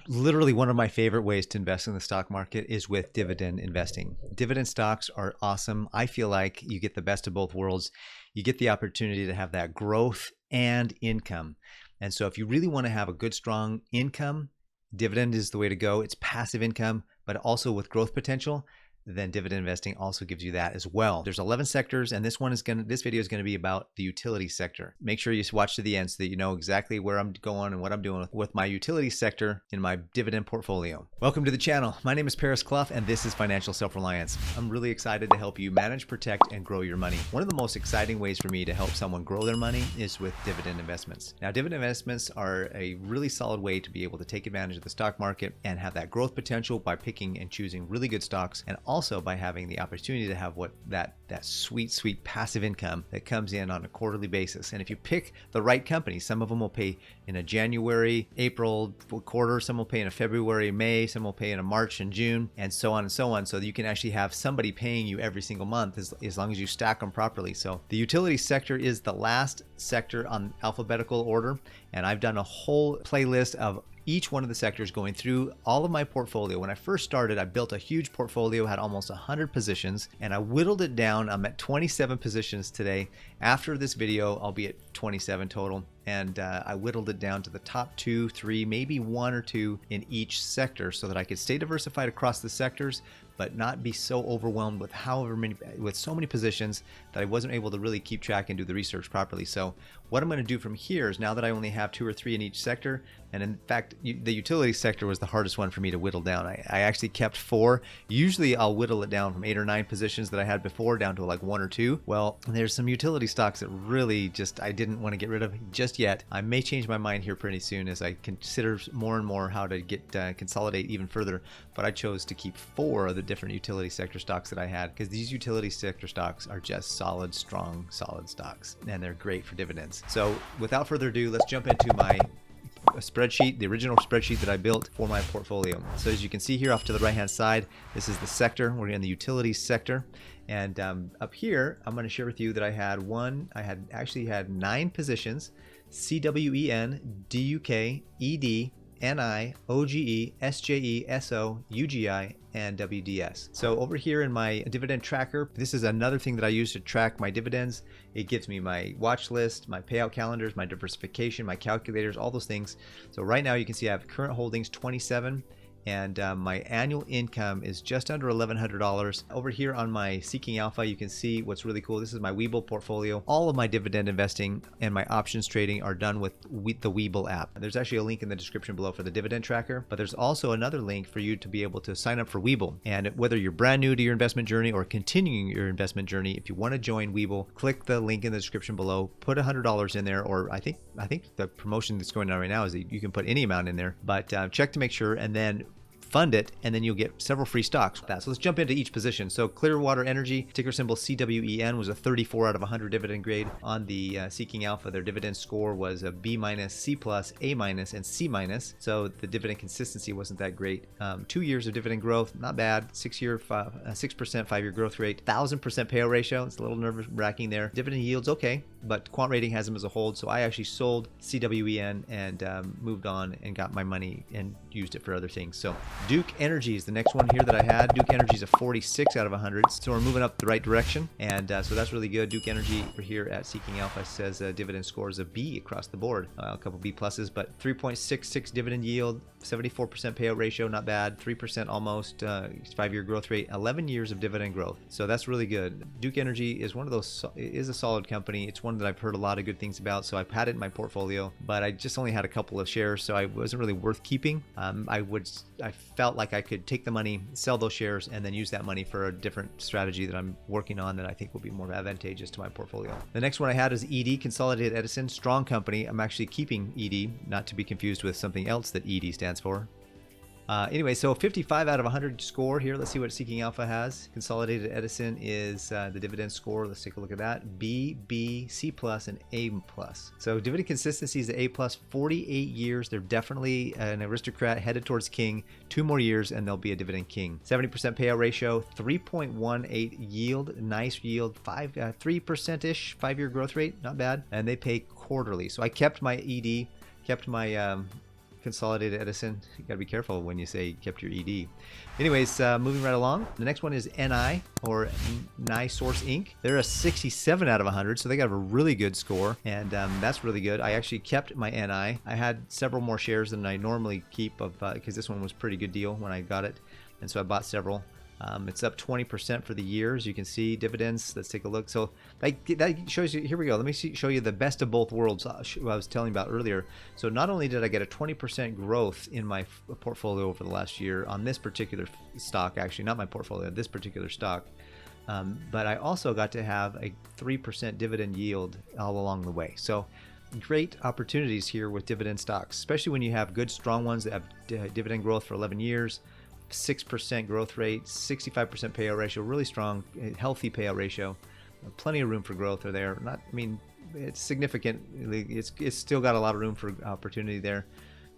Literally one of my favorite ways to invest in the stock market is with dividend investing. Dividend stocks are awesome. I feel like you get the best of both worlds. You get the opportunity to have that growth and income. And so if you really want to have a good, strong income, dividend is the way to go. It's passive income, but also with growth potential. Then dividend investing also gives you that as well. There's 11 sectors, and this video is going to be about the utility sector. Make sure you watch to the end so that you know exactly where I'm going and what I'm doing with my utility sector in my dividend portfolio. Welcome to the channel. My name is Paris Clough, and this is Financial Self-Reliance. I'm really excited to help you manage, protect, and grow your money. One of the most exciting ways for me to help someone grow their money is with dividend investments. Now, dividend investments are a really solid way to be able to take advantage of the stock market and have that growth potential by picking and choosing really good stocks, and also by having the opportunity to have that sweet passive income that comes in on a quarterly basis. And if you pick the right company, some of them will pay in a January, April quarter, some will pay in a February, May, some will pay in a March and June, and so on and so on. So that you can actually have somebody paying you every single month as long as you stack them properly. So the utility sector is the last sector on alphabetical order, and I've done a whole playlist of each one of the sectors, going through all of my portfolio. When I first started, I built a huge portfolio, had almost 100 positions, and I whittled it down. I'm at 27 positions today. After this video, I'll be at 27 total. And I whittled it down to the top 2, 3, maybe 1 or 2 in each sector so that I could stay diversified across the sectors, but not be so overwhelmed with so many positions that I wasn't able to really keep track and do the research properly. So what I'm going to do from here is, now that I only have 2 or 3 in each sector, and in fact, the utility sector was the hardest one for me to whittle down. I actually kept 4. Usually I'll whittle it down from 8 or 9 positions that I had before down to like 1 or 2. Well, there's some utility stocks that really I didn't want to get rid of just yet. I may change my mind here pretty soon as I consider more and more how to consolidate even further. But I chose to keep 4 of the different utility sector stocks that I had, because these utility sector stocks are just solid, strong, solid stocks, and they're great for dividends. So without further ado, let's jump into my spreadsheet, the original spreadsheet that I built for my portfolio. So as you can see here off to the right hand side, this is the sector. We're in the utilities sector, and up here I'm going to share with you that I actually had 9 positions: CWEN, DUK, ED, NI, OGE, SJE, SO, UGI, and WDS. So over here in my dividend tracker, this is another thing that I use to track my dividends. It gives me my watch list, my payout calendars, my diversification, my calculators, all those things. So right now you can see I have current holdings 27, and my annual income is just under $1,100. Over here on my Seeking Alpha, you can see what's really cool. This is my Webull portfolio. All of my dividend investing and my options trading are done with the Webull app. There's actually a link in the description below for the dividend tracker, but there's also another link for you to be able to sign up for Webull. And whether you're brand new to your investment journey or continuing your investment journey, if you want to join Webull, click the link in the description below, put $100 in there, or I think the promotion that's going on right now is that you can put any amount in there, but check to make sure, and then fund it, and then you'll get several free stocks with that. So let's jump into each position. So Clearwater Energy, ticker symbol CWEN, was a 34 out of 100 dividend grade. On the Seeking Alpha, their dividend score was a B-, C+, A-, and C-. So the dividend consistency wasn't that great. 2 years of dividend growth, not bad. 6% 5-year growth rate, 1000% payout ratio. It's a little nerve-wracking there. Dividend yields okay, but quant rating has them as a hold. So I actually sold CWEN and moved on and got my money and used it for other things. So Duke Energy is the next one here that I had. Duke Energy is a 46 out of 100. So we're moving up the right direction. And so that's really good. Duke Energy over here at Seeking Alpha says dividend score is a B across the board. A couple B pluses, but 3.66 dividend yield, 74% payout ratio, not bad. 3% almost, 5-year growth rate, 11 years of dividend growth. So that's really good. Duke Energy is one of those, is a solid company. It's one that I've heard a lot of good things about. So I've had it in my portfolio, but I just only had a couple of shares. So I wasn't really worth keeping. I felt like I could take the money, sell those shares, and then use that money for a different strategy that I'm working on that I think will be more advantageous to my portfolio. The next one I had is ED, Consolidated Edison, strong company. I'm actually keeping ED, not to be confused with something else that ED stands for. Anyway, so 55 out of 100 score here. Let's see what Seeking Alpha has. Consolidated Edison is the dividend score. Let's take a look at that. B, B, C+, and A+. So dividend consistency is A+, 48 years. They're definitely an aristocrat headed towards king. 2 more years and they'll be a dividend king. 70% payout ratio, 3.18 yield, nice yield, 3%-ish 5-year growth rate, not bad. And they pay quarterly. So I kept my ED, kept my Consolidated Edison. You got to be careful when you say you kept your ED. Anyways, moving right along. The next one is NI, or NiSource Inc. They're a 67 out of 100, so they got a really good score, and that's really good. I actually kept my NI. I had several more shares than I normally keep, because this one was a pretty good deal when I got it, and so I bought several. It's up 20% for the year, as you can see. Dividends, let's take a look. So that shows you, here we go. Let me show you the best of both worlds I was telling you about earlier. So not only did I get a 20% growth in my portfolio over the last year on this particular stock, actually not my portfolio, this particular stock, but I also got to have a 3% dividend yield all along the way. So great opportunities here with dividend stocks, especially when you have good, strong ones that have dividend growth for 11 years. 6% growth rate, 65% payout ratio, really strong, healthy payout ratio, plenty of room for growth are there. Not, I mean, it's significant. It's still got a lot of room for opportunity there.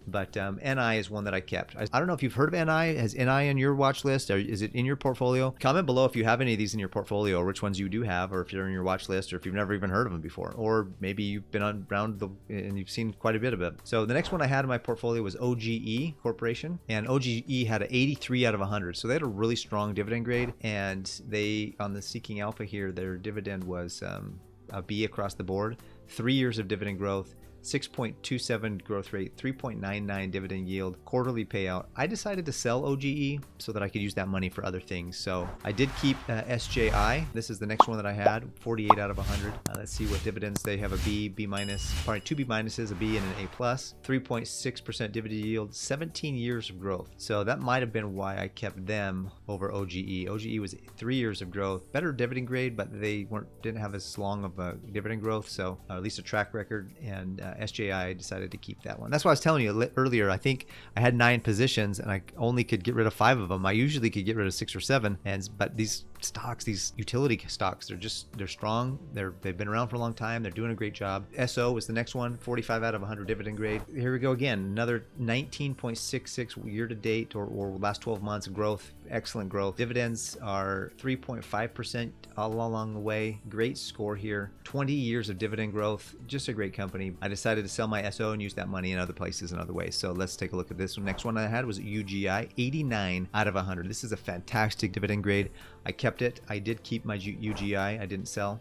But NI is one that I kept. I don't know if you've heard of NI. Has NI on your watch list, or is it in your portfolio? Comment below if you have any of these in your portfolio, or which ones you do have, or if you're in your watch list, or if you've never even heard of them before, or maybe you've been around and you've seen quite a bit of it. So the next one I had in my portfolio was OGE Corporation, and OGE had an 83 out of 100. So they had a really strong dividend grade, and they, on the Seeking Alpha here, their dividend was a B across the board. 3 years of dividend growth, 6.27 growth rate, 3.99 dividend yield, quarterly payout. I decided to sell OGE so that I could use that money for other things. So I did keep SJI. This is the next one that I had, 48 out of 100. Let's see what dividends they have. A B, B minus, probably 2 B minuses, a B and an A plus, 3.6% dividend yield, 17 years of growth. So that might have been why I kept them over OGE. OGE was 3 years of growth, better dividend grade, but they didn't have as long of a dividend growth, so at least a track record. And SJI, I decided to keep that one. That's why I was telling you earlier. I think I had 9 positions and I only could get rid of 5 of them. I usually could get rid of 6 or 7, but these stocks, these utility stocks, they're strong. They've been around for a long time. They're doing a great job. SO was the next one, 45 out of 100 dividend grade. Here we go again, another 19.66 year to date or last 12 months growth. Excellent growth. Dividends are 3.5% all along the way. Great score here. 20 years of dividend growth. Just a great company. I decided to sell my SO and use that money in other places and other ways. So let's take a look at this one. Next one I had was UGI, 89 out of 100. This is a fantastic dividend grade. I kept it. I did keep my UGI. I didn't sell.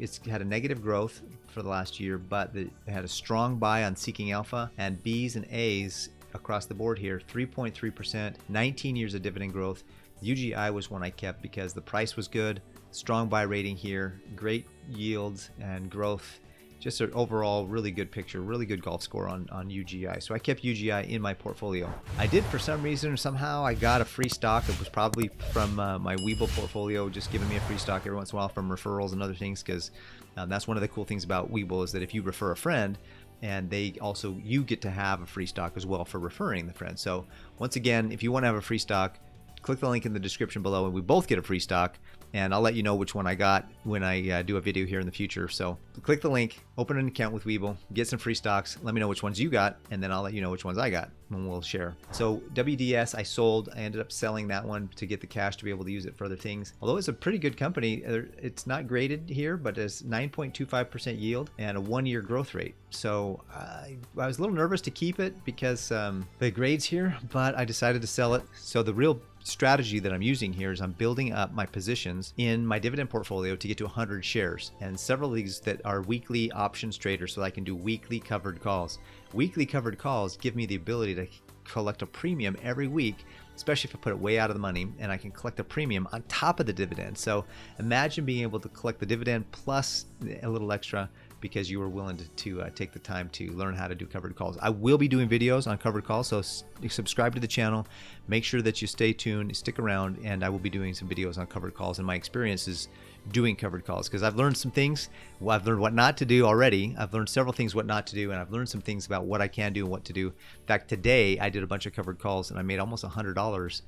It's had a negative growth for the last year, but it had a strong buy on Seeking Alpha, and B's and A's across the board here, 3.3%, 19 years of dividend growth. UGI was one I kept because the price was good, strong buy rating here, great yields and growth. Just an overall really good picture, really good golf score on UGI. So I kept UGI in my portfolio. I did, for some reason, somehow I got a free stock. It was probably from my Webull portfolio, just giving me a free stock every once in a while from referrals and other things, because that's one of the cool things about Webull is that if you refer a friend, and you get to have a free stock as well for referring the friend. So once again, if you want to have a free stock, click the link in the description below and we both get a free stock, and I'll let you know which one I got when I do a video here in the future. So click the link, open an account with Webull, get some free stocks, let me know which ones you got, and then I'll let you know which ones I got and we'll share. So WDS I sold. I ended up selling that one to get the cash to be able to use it for other things. Although it's a pretty good company, it's not graded here, but it's 9.25% yield and a 1-year growth rate. So I was a little nervous to keep it because the grades here, but I decided to sell it. So the real strategy that I'm using here is I'm building up my positions in my dividend portfolio to get to 100 shares, and several of these that are weekly options traders, so I can do weekly covered calls. Weekly covered calls give me the ability to collect a premium every week, especially if I put it way out of the money, and I can collect a premium on top of the dividend. So imagine being able to collect the dividend plus a little extra because you were willing to take the time to learn how to do covered calls. I will be doing videos on covered calls, so subscribe to the channel. Make sure that you stay tuned, stick around, and I will be doing some videos on covered calls and my experiences doing covered calls, because I've learned some things. Well, I've learned what not to do already. I've learned several things what not to do, and I've learned some things about what I can do and what to do. In fact, today I did a bunch of covered calls and I made almost $100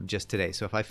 just today. So if I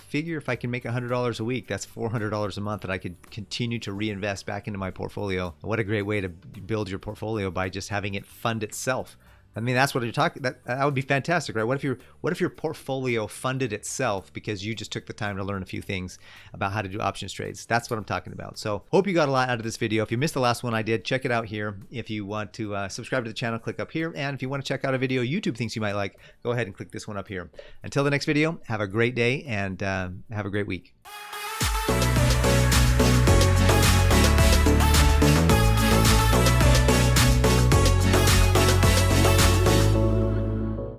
can make $100 a week, that's $400 a month that I could continue to reinvest back into my portfolio. What a great way to build your portfolio, by just having it fund itself. I mean, that's what you're talking. That would be fantastic, right? What if your portfolio funded itself because you just took the time to learn a few things about how to do options trades? That's what I'm talking about. So hope you got a lot out of this video. If you missed the last one I did, check it out here. If you want to subscribe to the channel, click up here. And if you want to check out a video YouTube thinks you might like, go ahead and click this one up here. Until the next video, have a great day and have a great week.